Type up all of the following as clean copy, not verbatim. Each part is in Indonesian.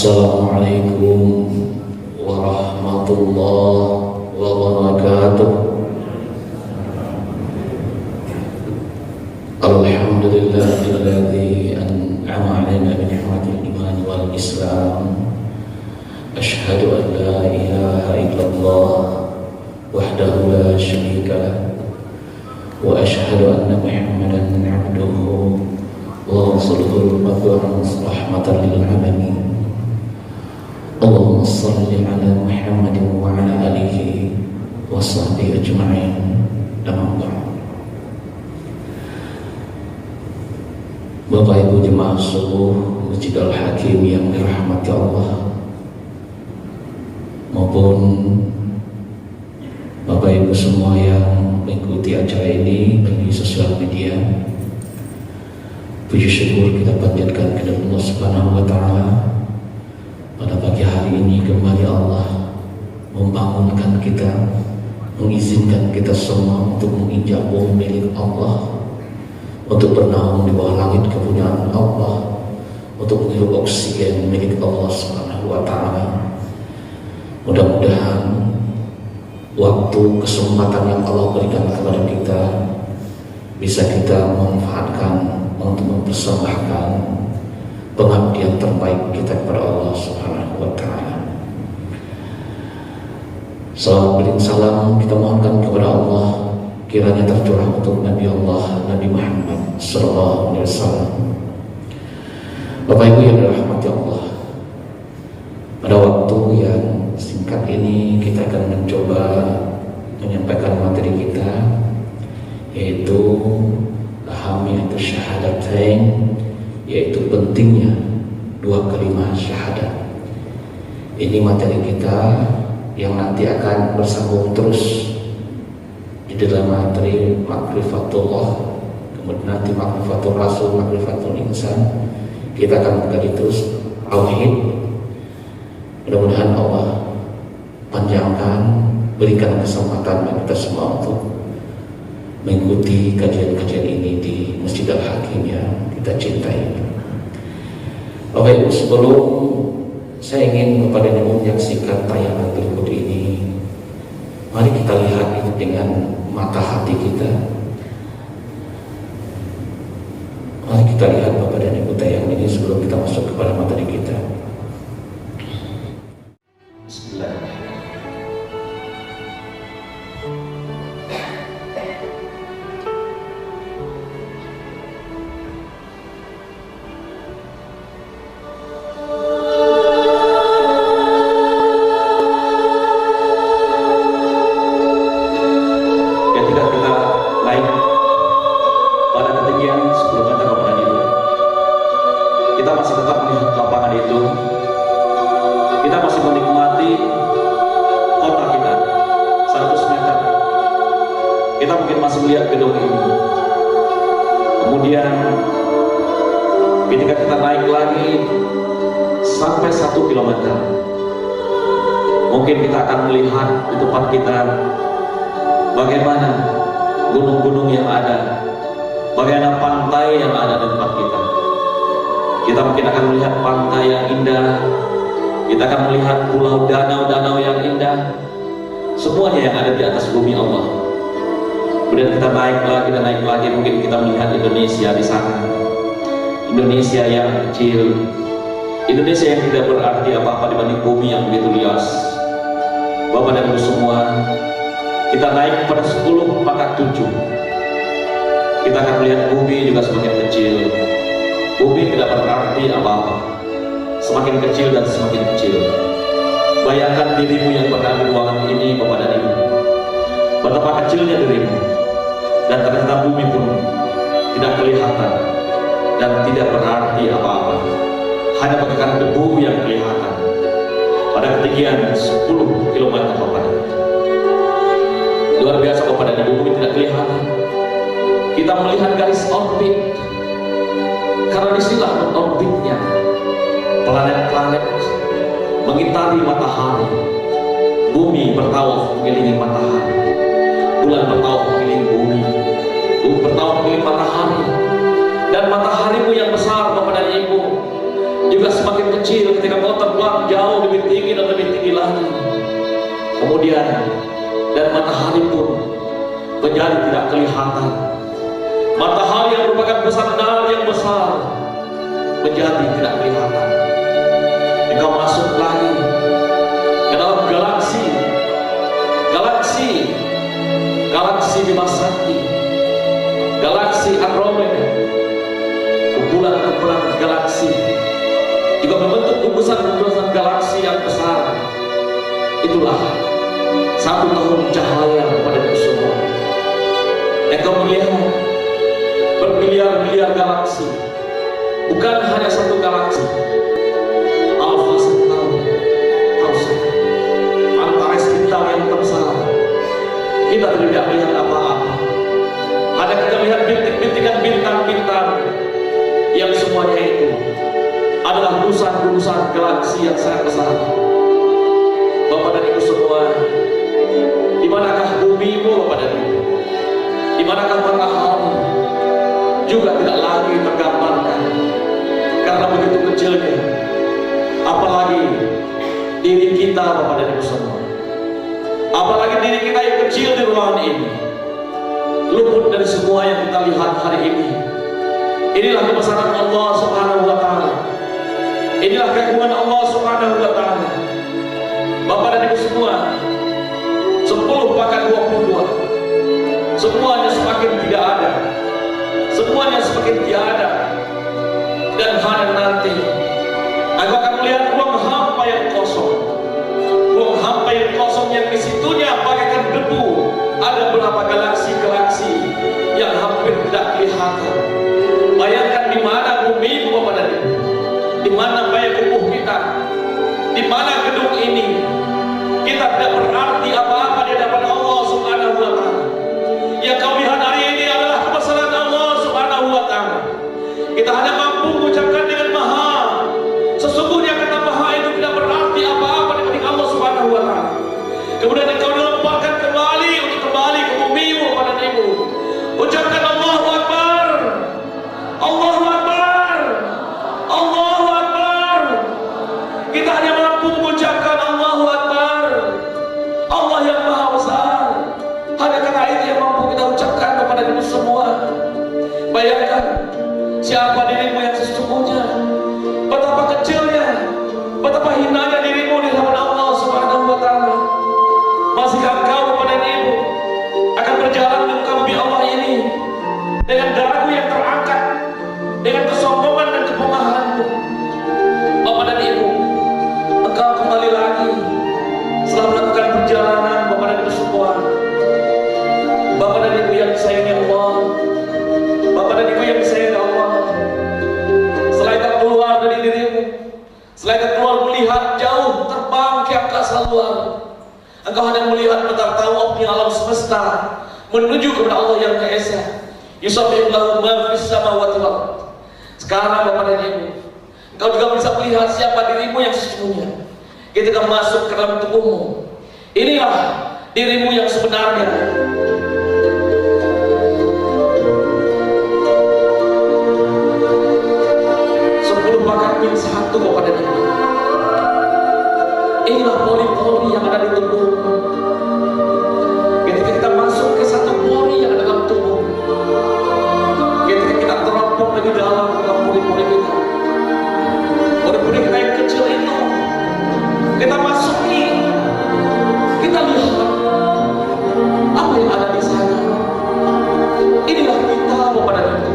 Assalamualaikum warahmatullahi wabarakatuh. Alhamdulillahilladzi an'ama 'alaina bi ni'matil iman wal islam. Asyhadu an la ilaha illallah wahdahu la syarika lah wa asyhadu anna Muhammadan 'abduhu wa rasuluhul mab'uts rahmatan lil alamin. Allahumma shalli ala Muhammadin wa ala alihi wa sahbihi ajma'in. Amma ba'd. Bapak Ibu jemaah subuh Masjid Al-Hakim yang dirahmati Allah, maupun Bapak Ibu semua yang mengikuti acara ini di sosial media, puji syukur kita panjatkan kepada Allah Subhanahu wa Ta'ala. Pada pagi hari ini kembali Allah membangunkan kita, mengizinkan kita semua untuk menginjak bumi milik Allah, untuk bernaung di bawah langit kepunyaan Allah, untuk menghirup oksigen milik Allah Subhanahu wa Ta'ala. Mudah-mudahan waktu kesempatan yang Allah berikan kepada kita bisa kita manfaatkan untuk mempersembahkan pengabdian terbaik kita kepada Allah Subhanahu wa Ta'ala. Salawat bering salam kita mohonkan kepada Allah, kiranya tercurah untuk Nabi Allah, Nabi Muhammad sallallahu alaihi wasallam. Bapak Ibu yang dirahmati Allah, pada waktu yang singkat ini kita akan mencoba menyampaikan materi kita, yaitu ahamiyatus syahadatain, yaitu pentingnya dua kalimat syahadat. Ini materi kita yang nanti akan bersambung terus di dalam materi makrifatullah, kemudian nanti makrifatul rasul, makrifatul insan. Kita akan mengkaji terus tauhid. Mudah-mudahan Allah panjangkan, berikan kesempatan bagi kita semua untuk mengikuti kajian-kajian ini di Masjid Al-Hakim yang kita cintai. Bapak Ibu, sebelum saya ingin kepada yang menyaksikan tayangan berikut ini, mari kita lihat itu dengan mata hati kita. Mari kita lihat Bapak dan Ibu tayangan ini sebelum kita masuk kepada materi kita. Bismillahirrahmanirrahim. Kita mungkin masih melihat gedung ini. Kemudian ketika kita naik lagi sampai 1 kilometer, mungkin kita akan melihat di tempat kita bagaimana gunung-gunung yang ada, bagaimana pantai yang ada di tempat kita. Kita mungkin akan melihat pantai yang indah, kita akan melihat pulau, danau-danau yang indah, semuanya yang ada di atas bumi Allah. Kemudian kita naik lagi, mungkin kita melihat Indonesia di sana. Indonesia yang kecil, Indonesia yang tidak berarti apa-apa dibanding bumi yang begitu luas. Bapak dan Ibu semua, kita naik pada 10 pangkat 7. Kita akan melihat bumi juga semakin kecil. Bumi tidak berarti apa-apa, semakin kecil dan semakin kecil. Bayangkan dirimu yang berada di ruangan ini, Bapak dan Ibu, betapa kecilnya dirimu. Dan ternyata bumi pun tidak kelihatan dan tidak berarti apa-apa, hanya bagaikan debu yang kelihatan pada ketinggian 10 km Bapak. Luar biasa Bapak dan Ibu, bumi tidak kelihatan. Kita melihat garis orbit, karena disinilah orbitnya planet-planet mengitari matahari. Bumi bertawaf mengelilingi matahari, bulan bertawaf mengelilingi bumi, bumi bertawaf mengelilingi matahari. Dan mataharimu yang besar Bapak dan Ibu juga semakin kecil ketika kau terbang jauh lebih tinggi dan lebih tinggi lagi. Kemudian dan matahari pun menjadi tidak kelihatan. Matahari yang merupakan bersandar yang besar menjadi tidak kelihatan. Engkau masuk lagi ke dalam galaksi Bima Sakti, galaksi Andromeda, kumpulan-kumpulan galaksi juga membentuk gugusan-gugusan galaksi yang besar. Itulah 1 tahun cahaya kepada itu semua. Engkau melihat bermiliar-miliar galaksi, bukan hanya 1 galaksi. Alpha Centauri, Antares bintang yang terbesar. Kita tidak melihat apa-apa. Hanya kita melihat bintik-bintikan bintang-bintang yang semuanya itu adalah gugusan-gugusan galaksi yang sangat besar. Bapak dan Ibu semua, di manakah bumimu Bapak dan Ibu? Di manakah matahari? Juga tidak lagi tergambarkan karena begitu kecilnya. Apalagi diri kita Bapak dan Ibu semua, apalagi diri kita yang kecil di ruangan ini, luput dari semua yang kita lihat hari ini. Inilah kebesaran Allah Subhanahu wa Ta'ala. Inilah keagungan Allah Subhanahu wa Ta'ala. Bapak dan Ibu semua, 10 bahkan 22, semuanya semakin tidak ada, semuanya semakin tiada. Dan hanya nanti aku akan melihat ruang hampa yang kosong, ruang hampa yang kosong yang disitunya bagaikan debu. Ada berapa galaksi-galaksi yang hampir tidak kelihatan. Bayangkan di mana bumi Bapak dan Ibu, di mana bayang tubuh kita, di mana gedung ini. Kita tidak berarti apa-apa di hadapan Allah Subhanahu wa Ta'ala. Yang kau lihat hari ini adalah kebesaran Allah Subhanahu wa Ta'ala. Kita hanya mampu mengucapkan dengan maha. Sesungguhnya kata maha itu tidak berarti apa-apa di hadapan Allah Subhanahu wa Ta'ala. Kemudian engkau dilemparkan kembali untuk kembali ke bumimu pada Ibu. Ucapkan Allahu Akbar, Allahu Akbar, Allahu Akbar. Kita hanya mampu mengucapkan Allahu Akbar, Allah yang maha besar. Hanya kata itu yang mampu kita ucapkan kepada Ibu semua. Bayangkan siapa dirimu yang sesungguhnya, betapa kecilnya, betapa hinanya dirimu di hadapan Allah Subhanahu wa Ta'ala. Masihkah engkau kepada Ibu akan berjalan di muka bumi Allah ini dengan dagu yang terangkat, dengan kesombongan dan kepungahanmu? Bapak dan Ibu, engkau kembali lagi setelah melakukan perjalanan. Bapak dan Ibu semua, Bapak dan Ibu yang disayangi Allah, Bapak dan Ibu yang disayangi Allah, setelah itu keluar dari dirimu, setelah itu keluar melihat jauh terbang ke angkasa luar, engkau hanya melihat betapa tawafnya alam semesta menuju kepada Allah yang Maha Esa. Yusabbihu lahu ma fis samawati wal ardh. Sekarang Bapak dan Ibu, engkau juga bisa melihat siapa dirimu yang sesungguhnya ketika masuk ke dalam tubuhmu. Inilah dirimu yang sebenarnya. Satu Bapak dan Ibu, inilah pori-pori yang ada di tubuhmu. Ketika kita masuk ke satu pori yang ada dalam tubuh, ketika kita terapung lebih dalam ke dalam pori-pori kita, pori-pori kita yang kecil itu, kita masuki, kita lihat apa yang ada di sana. Inilah kita Bapak dan Ibu,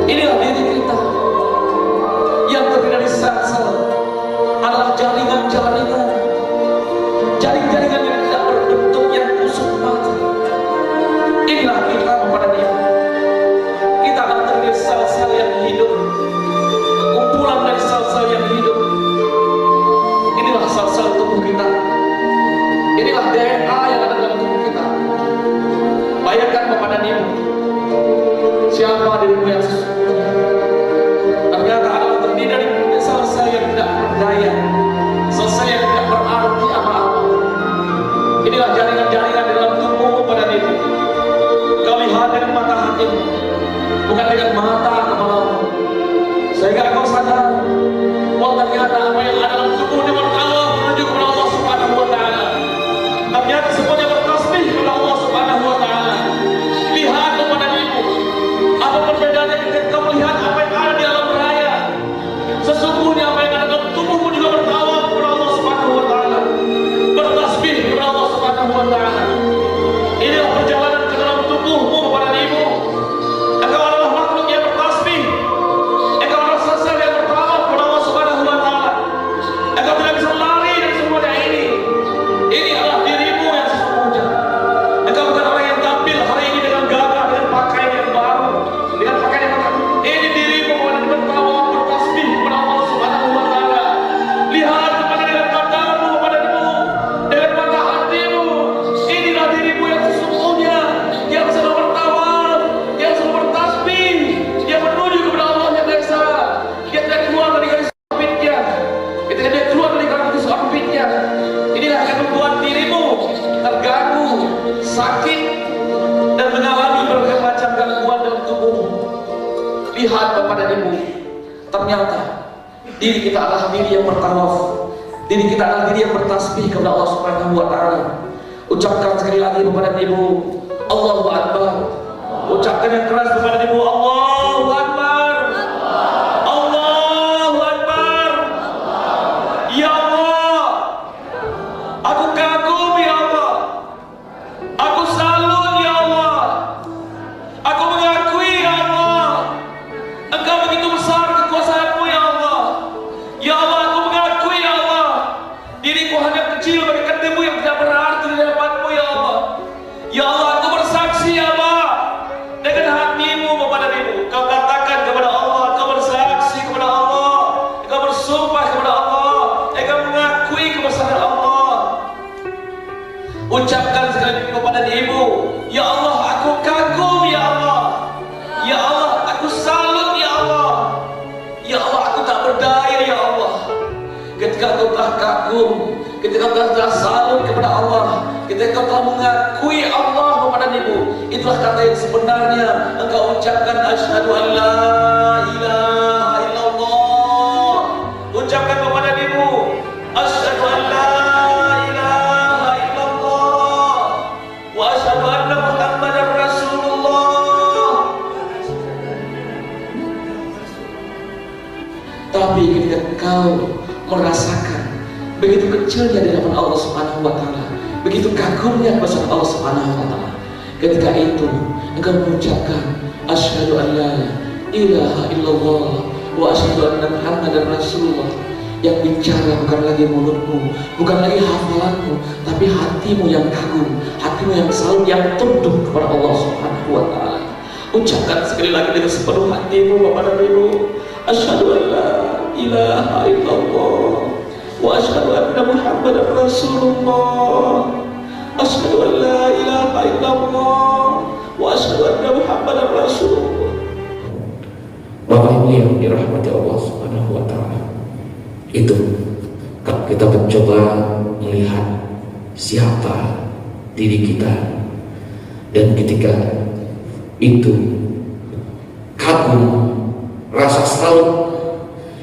inilah diri kita yang terdiri dari sel-sel, adalah jaringan-jaringan yang tidak berbentuk, yang kusut mati. Inilah kita Bapak dan Ibu. Kita akan terdiri dari sel-sel yang hidup, kumpulan dari sel-sel yang hidup. Inilah sel-sel tubuh kita. Inilah DNA yang ada dalam tubuh kita. Bayangkan Bapak dan Ibu, siapa dirimu yang sesungguhnya? Ternyata adalah terdiri dari sel-sel yang tidak berdaya, sel-sel yang tidak berarti apa-apa. diri kita adalah diri yang bertawaf, diri kita adalah diri yang bertasbih kepada Allah Subhanahu wa taala. Ucapkan sekali lagi kepada ibu, Allahu Akbar. Ucapkan yang keras kepada ibu, Allahu Akbar. Allahu Akbar. Ya Allah, aku kagum ya Allah. Aku salut ya Allah. Aku mengakui ya Allah, Engkau begitu besar kekuasaan-Mu ya Allah. Ya Allah, aku mengakui ya Allah, diriku hanya kecil bagaikan yang tidak berarti di hadapan-Mu ya Allah. Ya Allah, aku bersaksi ya Allah, dengan hatimu kepada dirimu. Kau katakan kepada Allah, kau bersaksi kepada Allah, kau bersumpah kepada Allah, kau mengakui kebesaran Allah. Ucapkan sekali lagi kepada ibu, ya Allah, aku kagum ya Allah. Ya Allah, aku salut ya Allah. Ya Allah, aku tak berdaya ya Allah. Ketika kau telah kagum, ketika kau telah salut kepada Allah, ketika kau telah mengakui Allah kepada ibu, itulah kata yang sebenarnya engkau ucapkan, asyhadu an la ilaha illallah. Ucapkan kepada ibu, asyhadu an la ilaha illallah wa asyhadu anna Muhammadar Rasulullah. Tapi ketika kau merasakan begitu kecilnya di hadapan Allah Subhanahu wa taala, begitu kagumnya kepada Allah Subhanahu wa taala, ketika itu engkau mengucapkan asyhadu an la ilaha illallah wa asyhadu anna Muhammadar Rasulullah. Yang bicara bukan lagi mulutmu, bukan lagi hafalanmu, tapi hatimu yang kagum, hatimu yang selalu yang tunduk kepada Allah Subhanahu wa taala. Ucapkan sekali lagi dengan sepenuh hatimu kepada dirimu, asyhadu an la ilaha illallah wa asyhadu anna Muhammadar Rasulullah. Asyhadu an la ilaha illallah wa asyhadu anna Muhammadar Rasulullah. Bapak Ibu yang dirahmati Allah Subhanahu wa taala, itu kalau kita mencoba melihat siapa diri kita, dan ketika itu kagum, rasa salut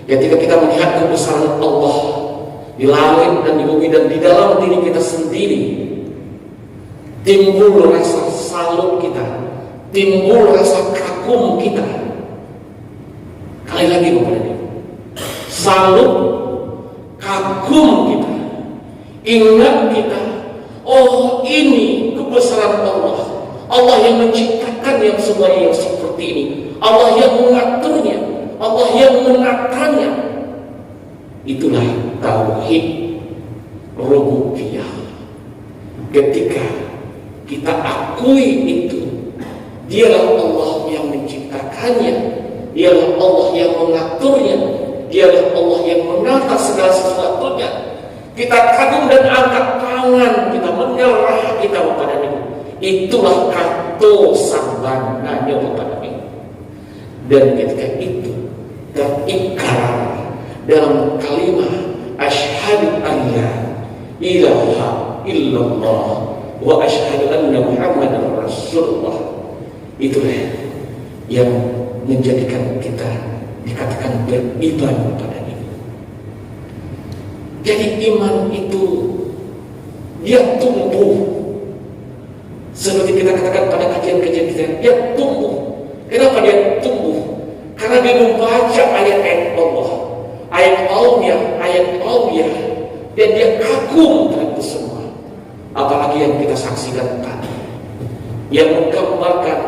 ketika kita melihat kebesaran Allah di langit dan di bumi dan di dalam diri kita sendiri, timbul rasa salut kita, timbul rasa kagum kita. Kali lagi kepada dia, salut, kagum kita, ingat kita, oh ini kebesaran Allah, Allah yang menciptakan yang semuanya yang seperti ini, Allah yang mengaturnya, Allah yang menatanya. Itulah tauhid rububiyah. Ketika kita akui itu, dialah Allah yang menciptakannya, dialah Allah yang mengaturnya, dialah Allah yang menata segala sesuatunya. Kita kagum dan angkat tangan, kita menyerah kita kepada Dia. Itulah kato sambananya kepada Dia. Dan ketika itu terikrar dalam kalimat asyhadu an la ilaha illallah wa asyhadu anna Muhammadar Rasulullah. Itulah yang menjadikan kita dikatakan beriman kepada Dia. Jadi iman itu dia tumbuh, seperti kita katakan pada kajian-kajian kita, dia tumbuh. Kenapa dia tumbuh? Karena dia membaca ayat-ayat Allah, ayat Aliyah, dan dia kagum dengan itu semua. Apalagi yang kita saksikan tadi, yang menggambarkan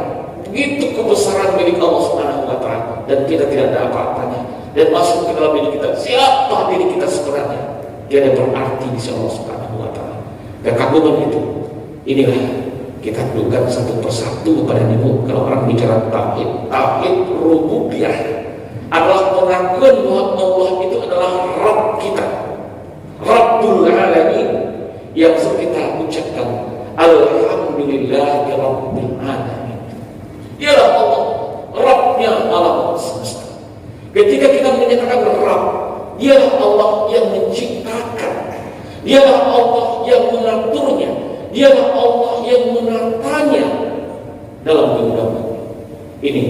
begitu kebesaran milik Allah Subhanahu wa taala, dan kita tidak ada apa-apanya, dan masuk ke dalam diri kita, siapa diri kita sebenarnya, dia ada berarti di sisi Allah Subhanahu wa taala. Kekaguman itu, inilah kita dudukan satu persatu kepada Ibu. Kalau orang bicara tauhid rububiyah adalah pengakuan bahwa Allah itu adalah Rabb kita, Rabbul Alamin, yang kita ucapkan alhamdulillahi Rabbil Alamin. Dialah Allah, Rabbnya alam semesta. Ketika kita menyatakan Rabb, dialah Allah yang menciptakan, dialah Allah yang mengaturnya, dialah Allah yang menatanya dalam kehidupan. Ini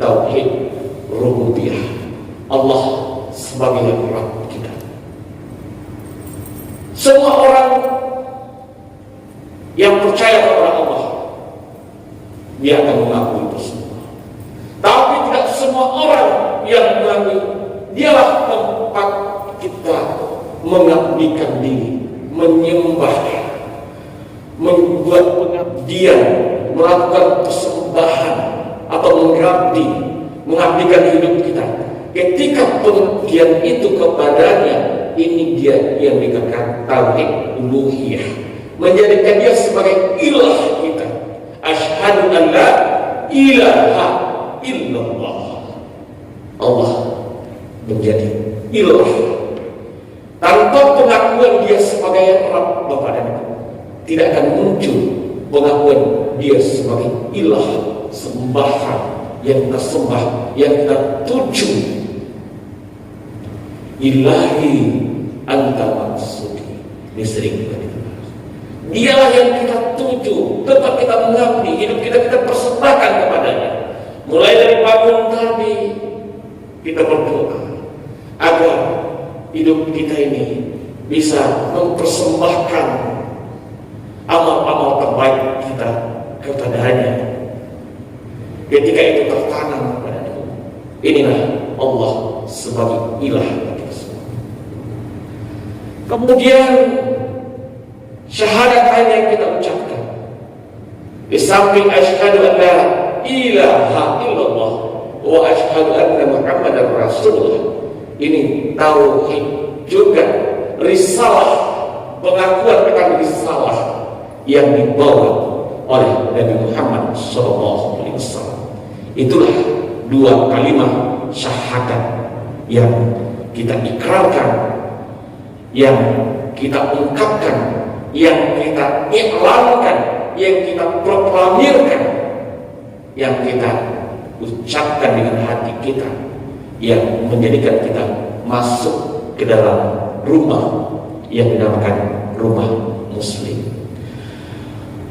tauhid rububiyah. Allah sebagai Rabb kita. Semua orang yang percaya kepada Allah, dia akan mengakui itu semua. Tapi tidak semua orang yang mengakui dialah tempat kita mengabdikan diri, menyembah, membuat pengabdian, melakukan persembahan atau mengabdikan hidup kita. Ketika pengabdian itu kepadanya, ini dia yang dikatakan tauhid uluhiyah, menjadikan dia sebagai ilah kita. Asyhadu an la ilaha illallah. Allah menjadi ilah. Tanpa pengakuan dia sebagai Rabb Bapa dan Ibu, tidak akan muncul pengakuan dia sebagai ilah, sembahan yang kita sembah, yang kita tuju. Ilahi anta maksudi. Ini sering kita dengar. Dialah yang kita tuju, tempat kita mengabdi, hidup kita persembahkan kepadanya. Mulai dari bangun tadi kita berdoa agar hidup kita ini bisa mempersembahkan amal-amal terbaik kita kepadanya. Ketika itu tertanam kepada Tuhan, inilah Allah sebagai ilah bagi semua. Kemudian syahadat yang kita ucapkan, di samping asyhadu an la ilaha illallah wa asyhadu anna muhammadar rasulullah, ini tauhid juga, risalah, pengakuan akan risalah yang dibawa oleh Nabi Muhammad SAW. Itulah dua kalimat syahadat yang kita ikrarkan, yang kita ungkapkan, yang kita iklankan, yang kita proklamirkan, yang kita ucapkan dengan hati kita, yang menjadikan kita masuk ke dalam rumah yang dinamakan rumah Muslim.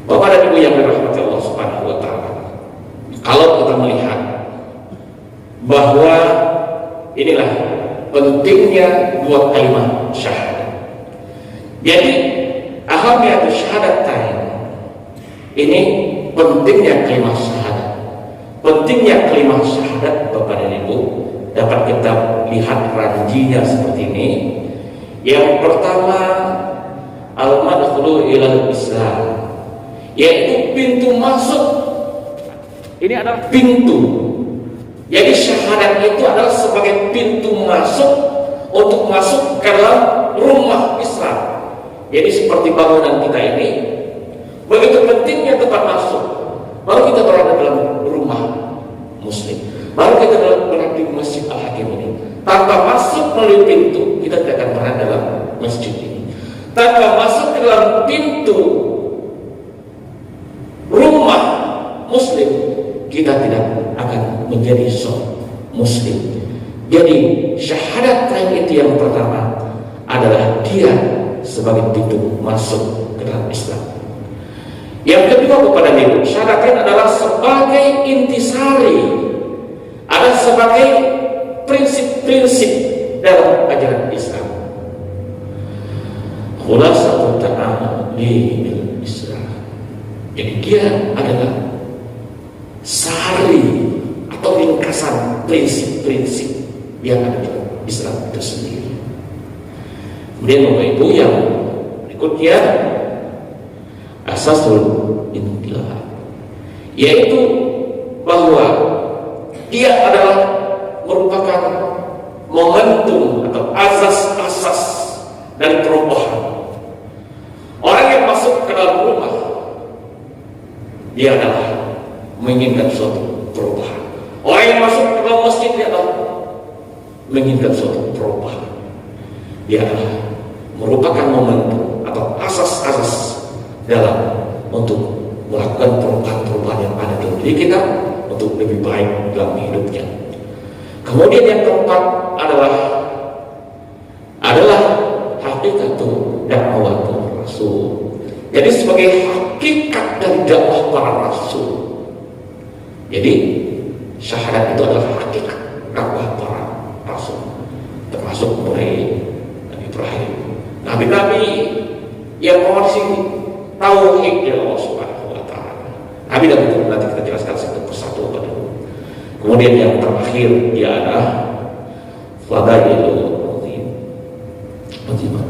Bapak dan Ibu yang dirahmati Allah Subhanahu wa taala, kalau kita melihat bahwa inilah pentingnya dua kalimat syahadat. Jadi ahamiyat syahadatain, ini pentingnya kalimat syahadat. Pentingnya kalimat syahadat Bapak dan Ibu dapat kita lihat ranjinya seperti ini. Yang pertama, al-madkhulu ilal Islam, yaitu pintu masuk. Ini adalah pintu. Jadi syahadat itu adalah sebagai pintu masuk untuk masuk ke dalam rumah Islam. Jadi seperti bangunan kita ini, begitu pentingnya tempat masuk, baru kita berada dalam rumah Muslim, baru kita berada di Masjid Al-Hakim ini. Tanpa masuk melalui pintu, kita tidak akan berada dalam masjid ini. Tanpa masuk ke dalam pintu rumah Muslim, kita tidak akan menjadi seorang Muslim. Jadi syahadat itu yang pertama adalah dia sebagai pintu masuk ke dalam Islam. Yang kedua kepada Ibu, syahadat adalah sebagai intisari, adalah sebagai prinsip-prinsip dalam ajaran Islam. Khulasatul ta'alimil Islam. Jadi dia adalah sari atau ringkasan prinsip-prinsip yang ada dalam Islam itu sendiri. Kemudian Bapak Ibu yang berikutnya, asasul intilah, yaitu bahwa dia adalah merupakan momentum atau asas-asas dari perubahan. Orang yang masuk ke dalam rumah, dia adalah menginginkan suatu perubahan. Orang yang masuk ke dalam masjid, dia adalah menginginkan suatu perubahan. Dia adalah merupakan momentum atau asas-asas dalam untuk melakukan perubahan-perubahan yang ada dalam diri kita untuk lebih baik dalam hidupnya. Kemudian yang keempat adalah hakikatul da'watul rasul. Jadi sebagai hakikat dari dakwah para rasul. Jadi syahadat itu adalah hakikat dakwah para rasul. Termasuk yang mewarisi tauhid dari Allah Subhanahu wa taala. Nabi dan itu nanti kita jelaskan satu persatu pada. Kemudian yang terakhir dia adalah fadailul azimat.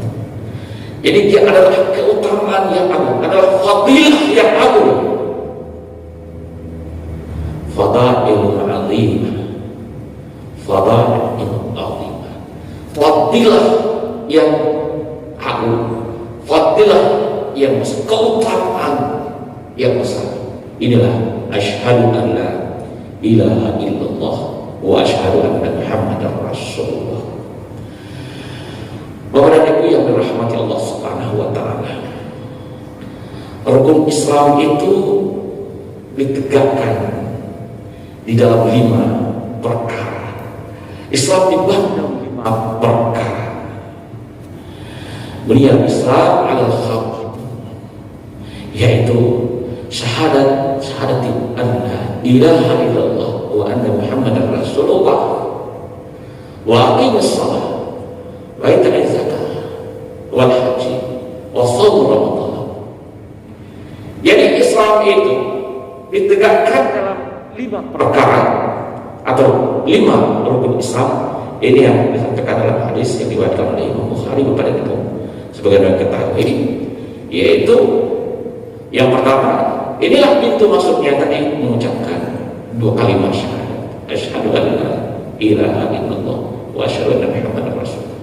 Jadi dia adalah keutamaan yang agung, adalah fadilah yang agung. Fadailul azimah. Fadailul azimah. Fadilah yang agung, fadilah yang besar, keutamaan yang besar. Inilah asyhadu an la ilaha illallah wa asyhadu anna Muhammadar Rasulullah. Bapak dan Ibu yang dirahmati Allah Subhanahu wa taala. Rukun Islam itu ditegakkan di dalam 5 perkara. Islam dibangun dalam 5 perkara. Beliau Islam adalah hak, yaitu syahadati anna ilaha illallah wa anna Muhammadar Rasulullah wa aqimus shalah wa ita'iz zakah wal haji wa shaum Ramadan. Jadi Islam itu ditegakkan dalam 5 perkara atau 5 rukun Islam. Ini yang disampaikan dalam hadis yang diriwayatkan oleh Imam Bukhari kepada kita sebagaimana kita ketahui, yaitu yang pertama, inilah pintu masuknya tadi mengucapkan 2 kalimat syahadat, asyhadu an la ilaha illallah wa asyhadu anna Muhammadar Rasulullah.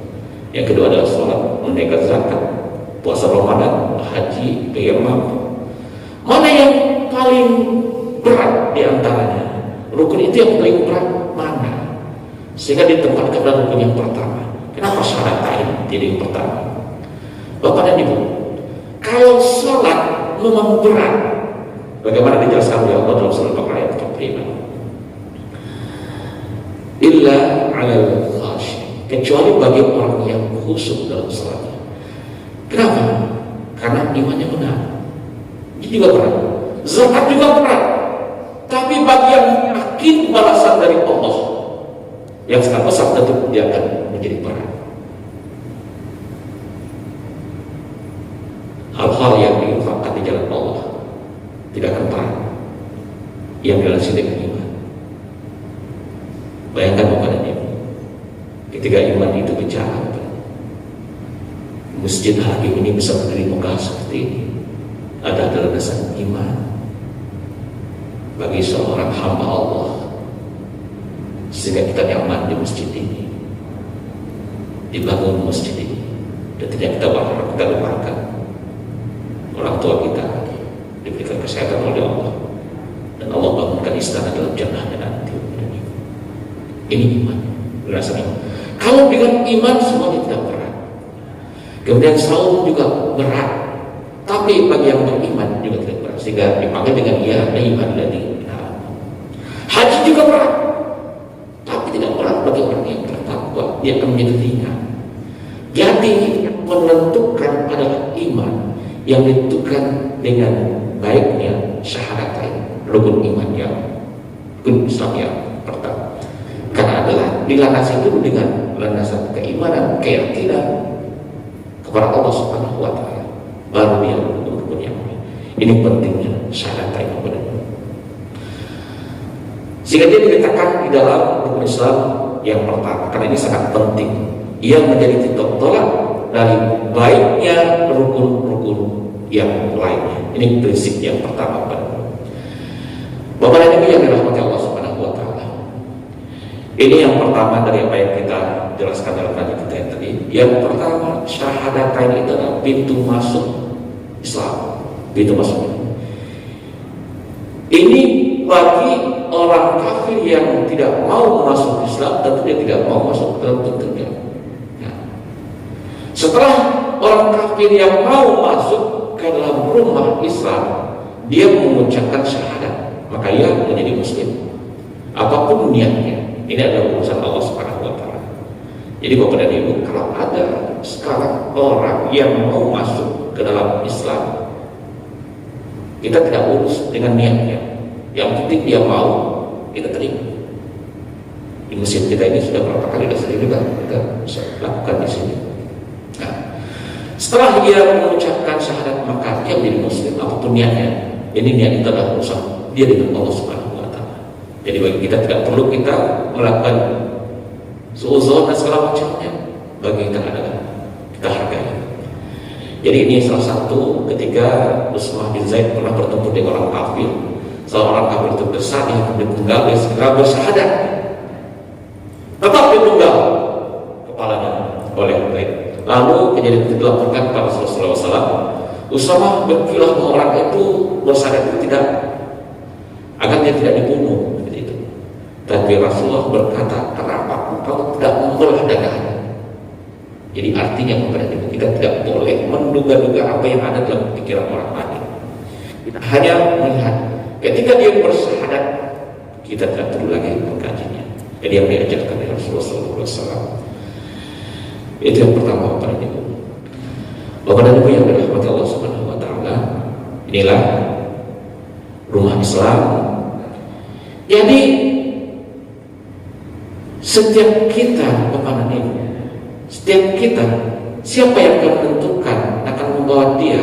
Yang kedua adalah salat, menunaikan zakat, puasa Ramadan, haji, bayar mampu. Mana yang paling berat di antaranya? Rukun itu yang paling berat mana? Sehingga ditempatkan dalam rukun yang pertama. Kenapa syahadatain jadi yang pertama? Bapak dan Ibu, kalau sholat memang berat, bagaimana dijelaskan oleh Allah dalam surah Al-Baqarah ayat 45? Illa 'alal khasyi, kecuali bagi orang yang khusyuk dalam sholatnya. Kenapa? Karena imannya benar. Ini juga berat. Zakat juga berat. Tapi bagi yang yakin balasan dari Allah yang sangat besar, tentu dia akan menjadi berat. Hal-hal yang diinfakkan di jalan Allah tidak akan berat yang dilalui dengan iman. Bayangkan Bapak dan Ibu, ketika iman itu bicara, masjid Hakim ini bisa berdiri megah seperti ini, ada landasan iman bagi seorang hamba Allah, sehingga kita nyaman di masjid ini, dibangun masjid ini, dan tidak kita berharap, kita lupakan orang tua kita diberikan kesehatan oleh Allah, dan Allah bangunkan istana dalam jannahnya nanti. Ini iman, berasa iman. Kalau dengan iman semuanya tidak berat. Kemudian saum juga berat, tapi bagi yang beriman juga tidak berat, sehingga dipanggil dengan ya iman tadi. Haji juga berat, tapi tidak berat bagi orang yang bertakwa, dia akan menjadi ringan. Jadi yang menentukan adalah iman, yang ditentukan dengan baiknya syahadatain, rukun iman yang rukun Islam yang pertama. Karena adalah dilandasi dulu dengan landasan keimanan, keyakinan kepada Allah Subhanahu wa taala, baru dia rukun yang lain. Ini pentingnya syahadatain kepada Allah. Sehingga dia diletakkan di dalam rukun Islam yang pertama, karena ini sangat penting. Ia menjadi titik tolak dari baiknya rukun-rukun yang lainnya. Ini prinsip yang pertama. Bapak dan Ibu yang dirahmati Allah Subhanahu wa taala. Ini yang pertama dari apa yang kita jelaskan dalam kajian kita yang tadi. Yang pertama, syahadatain itu adalah pintu masuk Islam. Pintu masuk. Ini bagi orang kafir yang tidak mau masuk Islam, tentu dia tidak mau masuk dalam tentunya. Setelah orang kafir yang mau masuk ke dalam rumah Islam, dia mengucapkan syahadat, maka ia menjadi muslim. Apapun niatnya, ini adalah urusan Allah Subhanahu wa taala. Jadi Bapak dan Ibu, kalau ada sekarang orang yang mau masuk ke dalam Islam, kita tidak urus dengan niatnya. Yang penting dia mau, kita terima. Di masjid kita ini sudah berapa kali sering juga kita bisa lakukan di sini. Nah, setelah dia mengucapkan apapun niatnya, ini niat kita adalah urusan dia dengan Allah Subhanahu wa Ta'ala. Jadi bagi kita tidak perlu kita melakukan suudzon dan segala macamnya. Bagi kita adalah kita hargai. Jadi ini salah satu ketika Usmah bin Zaid pernah bertemu dengan orang kafir. Seorang kafir itu bersalih, dipenggal, dia segera bersyahadat. Tetap dipenggal kepalanya oleh Zaid. Lalu kejadian itu dilaporkan kepada Rasulullah SAW. Usmah berkilah bahwa orang itu bersyahadat itu tidak, agar dia tidak dibunuh. Gitu. Tapi Rasulullah berkata, kenapa engkau tidak membelah dagangnya? Jadi artinya kepada kita tidak boleh menduga-duga apa yang ada dalam pikiran orang lain. Kita hanya melihat ketika dia bersyahadat, kita tidak perlu lagi mengkajinya. Jadi yang diajarkan oleh Rasulullah SAW. Itu yang pertama kepada ibu. Bapak dan Ibu yang dirahmati Allah Subhanahu wa Ta'ala, inilah rumah Islam. Jadi setiap kita, Bapak dan Ibu, setiap kita, siapa yang akan menentukan akan membawa dia?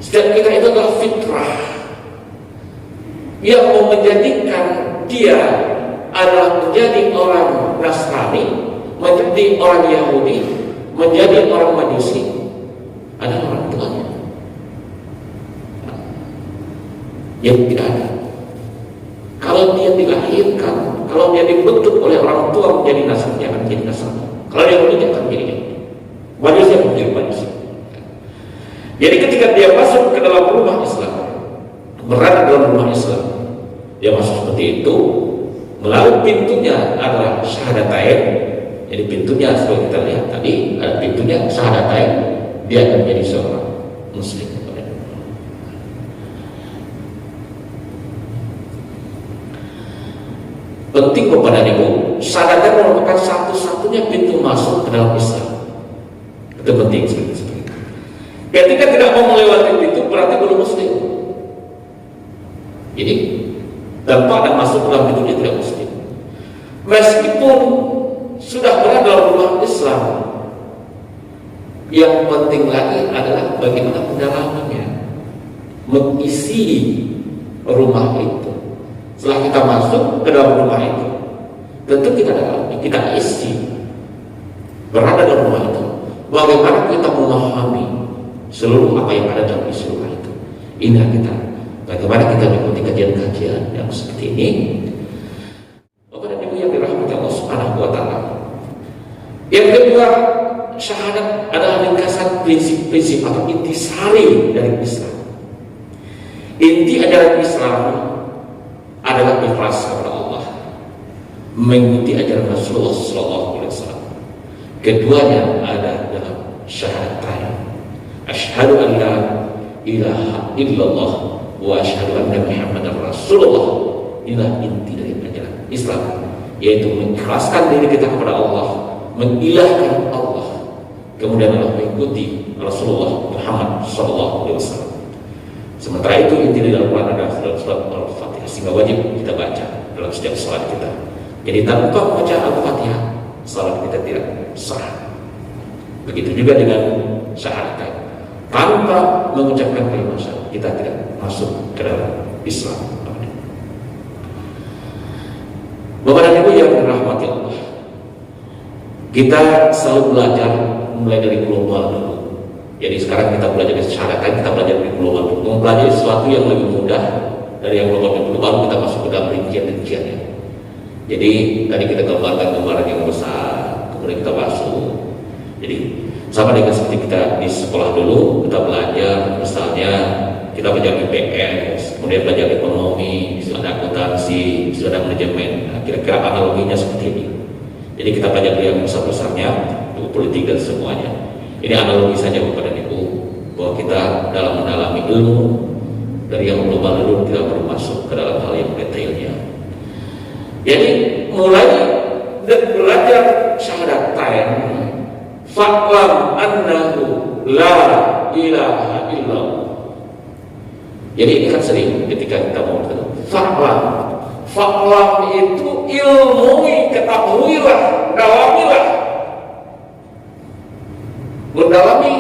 Setiap kita itu adalah fitrah yang mau menjadikan dia adalah menjadi orang Nasrani, menjadi orang Yahudi, menjadi orang Majusi, adalah orang tuanya. Yang tidak ada. Kalau dia dilahirkan, kalau dia dibentuk oleh orang tua menjadi Nasrani, dia akan menjadi Nasrani. Kalau Yahudi, dia akan menjadi Yahudi. Majusi akan menjadi Majusi. Jadi ketika dia masuk ke dalam rumah Islam, berada dalam rumah Islam, dia masuk seperti itu. Melalui pintunya adalah syahadatain. Jadi pintunya seperti kita lihat tadi, ada pintunya syahadatain, dia akan menjadi seorang Muslim. Penting kepada Ibu, syahadatain merupakan satu-satunya pintu masuk ke dalam Islam. Itu penting seperti itu. Ketika tidak mau melewati pintu, berarti belum Muslim. Jadi tanpa ada masuk ke dalam pintunya tidak Muslim. Meskipun sudah berada dalam rumah Islam, yang penting lagi adalah bagaimana mendalaminya, mengisi rumah itu. Setelah kita masuk ke dalam rumah itu, tentu kita dalami, kita isi, berada dalam rumah itu. Bagaimana kita memahami seluruh apa yang ada dalam isi rumah itu? Inilah kita. Bagaimana kita mengikuti kajian-kajian yang seperti ini. Bapak dan Ibu yang dirahmati Allah Subhanahu wa Ta'ala. Yang kedua, syahadat adalah ringkasan prinsip-prinsip atau intisari dari Islam. Inti ajaran Islam adalah ikhlas kepada Allah, mengikuti ajaran Rasulullah SAW. Keduanya ada dalam syahadatain. Asyhadu an la ilaha illallah wa asyhadu anna Muhammadar Rasulullah. Inilah inti dari ajaran Islam, yaitu mengikhlaskan diri kita kepada Allah, mengilahkan Allah, kemudian adalah mengikuti Rasulullah Muhammad SAW. Sementara itu inti dari Al-Quran adalah surat Al-Fatihah, sehingga wajib kita baca dalam setiap salat kita. Jadi tanpa membaca Al-Fatihah, salat kita tidak sah. Begitu juga dengan syahadat. Tanpa mengucapkan kalimat syahadat, kita tidak masuk ke dalam Islam. Bapak dan Ibu yang dirahmati Allah, kita selalu belajar mulai dari global dulu. Jadi sekarang kita belajar dari syahadat, kita belajar dari global dulu. Mempelajari sesuatu yang lebih mudah dari yang global dulu, baru kita masuk ke dalam rincian-rinciannya. Jadi tadi kita gambarkan gambaran yang besar, kemudian kita masuk. Jadi sama dengan seperti kita di sekolah dulu, kita belajar misalnya kita belajar IPS, kemudian belajar ekonomi, ada akuntansi, ada manajemen. Nah, kira-kira analoginya seperti ini. Jadi kita belajar yang besar-besarnya, politik dan semuanya. Ini analogi saja kepada Ibu, bahwa kita dalam mendalami ilmu dari yang global dulu tidak perlu masuk ke dalam hal yang detailnya. Jadi mulai dan belajar syahadatain, fa'lam annahu la ilaha illallah. Jadi ini kan sering ketika kita mau fa'lam itu ilmui, ketahuilah, mendalami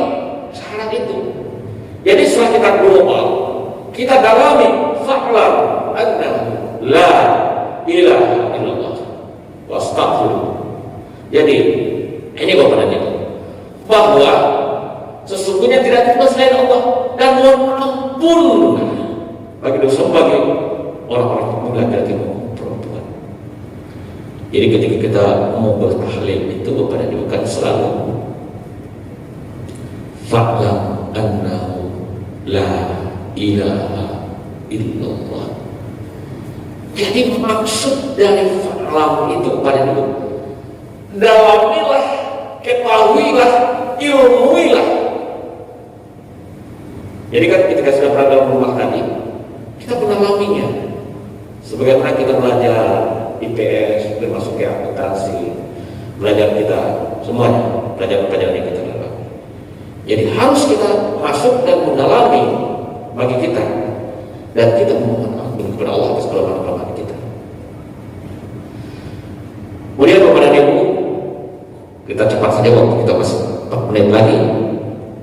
syahadat itu. Jadi setelah kita global, kita dalami fa'lam anna la ilaha illallah wa astaghfirullah. Jadi ini komponennya, bahwa sesungguhnya tidak ada selain Allah, dan mohon ampun bagi dosa bagi orang-orang yang laki-laki maupun perempuan. Jadi ketika kita mau bertahlil itu kepada bukan selalu fa'lam annahu la ilaha illallah. Jadi maksud dari fa'lam itu kepada itu, dalamilah, ketahuilah, ilmuilah. Jadi kan ketika sudah berada dalam rumah tadi, kita mengalaminya. Sebagaimana kita belajar IPS, termasuk ke akuntansi, belajar kita semuanya, pelajaran-pelajaran yang kita lalui. Jadi harus kita masuk dan mendalami bagi kita, dan kita memohon ampun kepada Allah atas kelemahan-kelemahan kita. Kemudian kepada Ibu, kita cepat saja, waktu kita masih 4 menit lagi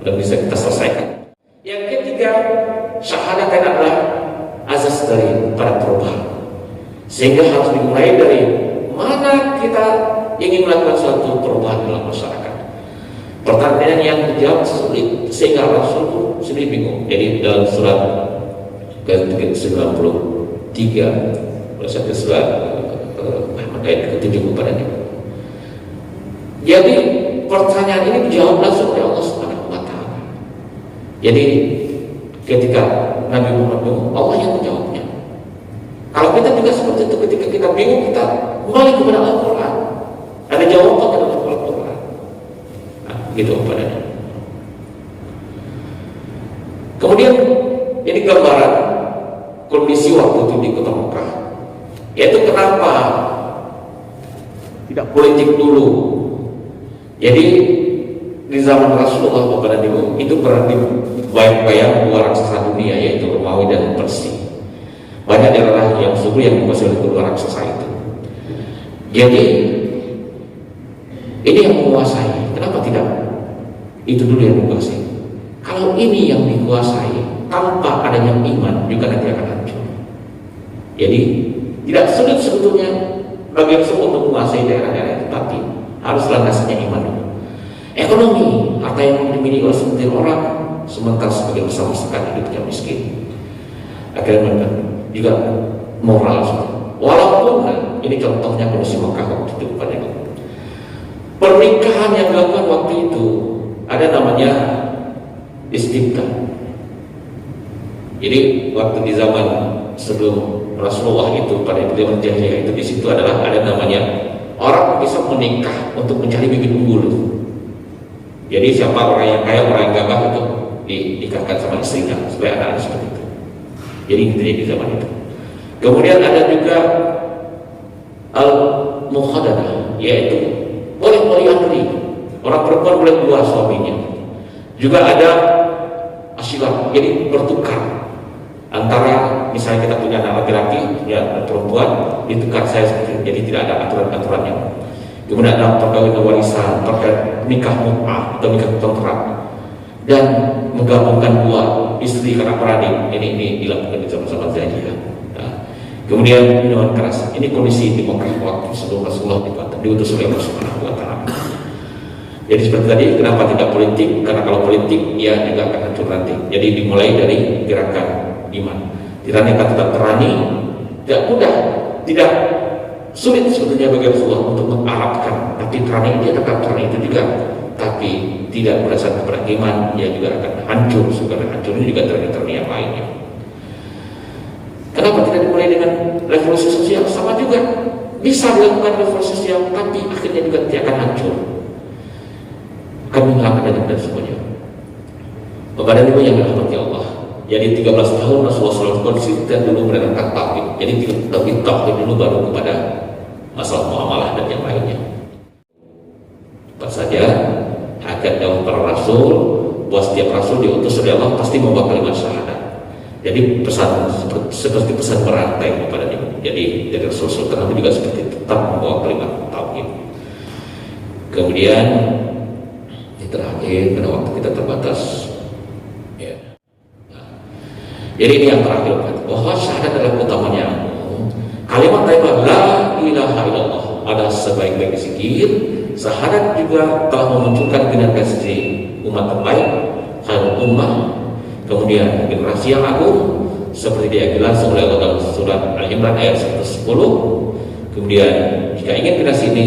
dan bisa kita selesaikan. Yang ketiga, syahadat adalah azas dari para perubahan, sehingga harus dimulai dari mana kita ingin melakukan suatu perubahan dalam masyarakat. Pertanyaan yang dijawab sulit sehingga Rasul sendiri bingung. Jadi dalam surat ke-93, surat ayat ke-7 kepadanya. Jadi pertanyaan ini dijawab langsung oleh Allah Subhanahu wa taala. Jadi ketika Nabi Muhammad bingung, Allah yang menjawabnya. Kalau kita juga seperti itu, ketika kita bingung, kita kembali kepada Al-Quran. Ada jawaban dalam Al-Quran. Nah, gitu padanya. Kemudian ini gambaran kondisi waktu itu di Kota Mekah. Yaitu kenapa tidak politik dulu. Jadi di zaman Rasulullah itu berarti bayang-bayang dua raksasa dunia, yaitu Romawi dan Persia. Banyak daerah yang subur yang dikuasai oleh kedua raksasa itu. Jadi ini yang menguasai. Kenapa tidak itu dulu yang menguasai? Kalau ini yang dikuasai tanpa adanya iman, juga nanti akan hancur. Jadi tidak sulit sebetulnya bagi semua untuk menguasai daerah-daerah itu, tapi harus landasnya iman dulu. Ekonomi, harta yang dimiliki oleh sebagian orang, sementara sebagian besar masyarakat hidupnya miskin. Akhirnya juga moral. Walaupun ini contohnya kondisi Mekah waktu itu pada itu. Pernikahan yang dilakukan waktu itu ada namanya istibdal. Jadi waktu di zaman sebelum Rasulullah itu, pada zaman jahiliyah itu, di situ adalah ada namanya orang bisa menikah untuk mencari bibit unggul. Jadi siapa orang yang kaya, orang yang gagah itu dinikahkan sama istrinya supaya anak-anak seperti itu. Jadi itu di zaman itu. Kemudian ada juga al-mukhadanah, yaitu boleh polyandri, orang perempuan boleh dua suaminya. Juga ada asyilak, jadi bertukar antara misalnya kita punya anak laki-laki, ya perempuan, ditukar saya seperti itu. Jadi tidak ada aturan-aturannya. Kemudian ada perkawinan warisan, terkait nikah mut'ah atau nikah kontrak, dan menggabungkan dua istri karena peradik. Ini dilakukan di zaman-zaman jahiliyah. Nah, kemudian minuman keras. Ini kondisi di Mekah waktu sebelum Rasulullah diutus oleh Allah Subhanahu wa taala. Jadi seperti tadi, kenapa tidak politik? Karena kalau politik, ya juga akan hancur nanti. Jadi dimulai dari gerakan iman. Tidak tetap terani, tidak mudah, tidak sulit sebetulnya bagi Rasulullah untuk mengarahkan. Tapi terani dia tetap terani itu juga, tapi tidak berdasarkan kepada iman, dia juga akan hancur. Sebenarnya hancur ini juga terani yang lainnya. Kenapa tidak dimulai dengan revolusi sosial? Sama juga, bisa dilakukan revolusi sosial, tapi akhirnya juga tidak akan hancur, akan menghilangkan dan semuanya. Kepada ibu yang dirahmati Allah, jadi 13 tahun Rasulullah SAW konsisten dulu menerangkan tauhid. Jadi tauhid dulu, baru kepada masalah muamalah dan yang lainnya. Apa saja hakikat dakwah para rasul, bahwa setiap rasul diutus oleh Allah pasti membawa kalimat syahadat. Jadi pesan seperti pesan berantai kepada dia. Jadi dari Rasul kami juga seperti tetap membawa kalimat tauhid. Kemudian terakhir, karena waktu kita terbatas, ya. Jadi ini yang terakhir, bahwa syahadat adalah utamanya. Kalimat thayyibah la ilaha illallah ada sebaik-baik zikir. Syahadat juga telah memunculkan generasi umat terbaik, khairul ummah, kemudian generasi yang agung seperti dijelaskan oleh Allah dalam surat Al-Imran ayat 110. Kemudian jika ingin generasi ini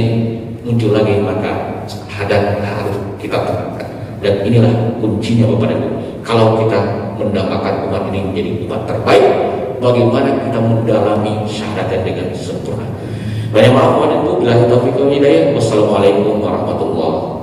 muncul lagi, maka syahadat harus kita tegakkan. Dan inilah kuncinya Bapak dan Ibu. Kalau kita mendapatkan umat ini menjadi umat terbaik, bagaimana kita mendalami syahadat dengan sempurna. Banyak maaf Bapak dan Ibu, billahi taufiq wal hidayah. Wassalamualaikum warahmatullahi wabarakatuh.